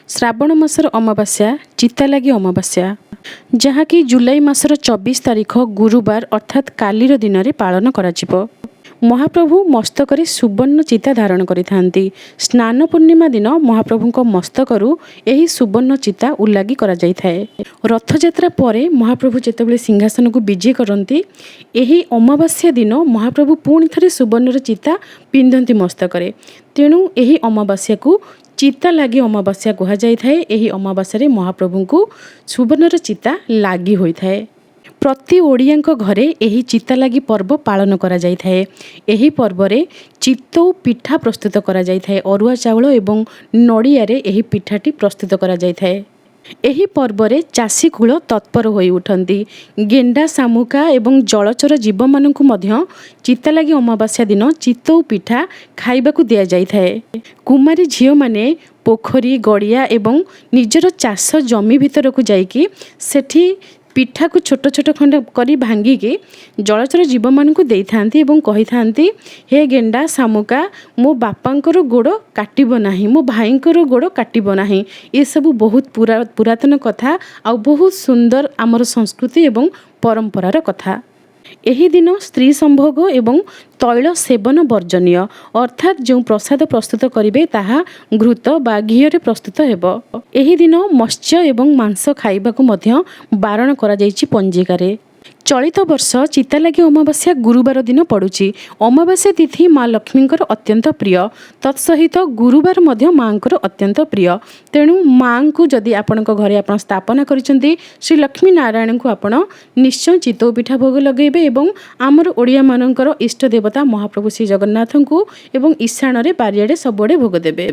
श्रावण मासर अमावास्या चितालागी अमावास्या जहाँकि जुलाई मासर 24 तारिख गुरुवार अर्थात कालीर दिन में पालन करा महाप्रभु मस्तक सुवर्ण चिता धारण करिथांती। स्नान पूर्णिमा दिन महाप्रभु मस्तकरू एही सुवर्ण चिता उल्लागी करा जाइथाए। रथयात्रा परे महाप्रभु जेतेबेले सिंहासन को विजे करती एही अमावास्या दिन महाप्रभु पुणी थरे सुवर्णर चिता पिंधती मस्तकरे। तेणु एही अमावास्या को चिता लागी अमावास्या कहा जाइथाए। एही अमावास्या महाप्रभु को सुवर्णर चिता लागी होइथाए। प्रति ओडियांक घरे एही चिता लागी पर्व पालन करा जाइथाए। एही पर्व रे चितौ पिठा प्रस्तुत करा जाइथाए। अरुआ चाउल एवं नड़िया रे एही पिठाटी प्रस्तुत करा जाइथाए। एही पर्व रे चाषी कूल तत्पर होई उठंती। गेंडा शामुका एवं जलचर जीव मानकु मध्य चिता लागी अमावास्या दिन चितौ पिठा खाइबाकू दिया जाइथाए। कुमारी झियो माने पोखरी गड़िया एवं निजर चाष जमी भितर को जाइकी सेठी पिठा को छोट छोट खंड करी भांगिकी जलचर जीव मानकु देइथांती एवं कहिथांती, हे गेंडा शामुका मो बापांकर गोड़ काटिबो नाही, मो भाईंकर गोड़ काटिबो नाही। ये सब बहुत पुरातन कथा आ बहुत सुंदर आमर संस्कृति एवं परंपरार कथा। एही दिन स्त्री संभोग एवं तैल सेवन वर्जनीय अर्थात जो प्रसाद प्रस्तुत करिवे ताहा घृत बा घीरे प्रस्तुत हेबो। एही दिन मत्स्य एवं मांस खाइबाकू मध्य बारण करा जाइछि पंजिकारे। चलित वर्ष चिता लागी अमावास्या गुरुवार दिन पड़ुछि। अमावास्या तिथि माँ लक्ष्मींकर अत्यंत प्रिय, तत्सहित गुरुवार मध्य माँकर अत्यंत प्रिय। तेणु माँ को जदि आपणक घरे आपण स्थापना करिसेंती श्री लक्ष्मी नारायण को आपण निश्चय चितौ पिठा भोग लगेबे एवं आमर ओडिया मानकर इष्ट देवता महाप्रभु श्री जगन्नाथ को एवं ईशान रे बारियाडे सबुआडे भोग देबे।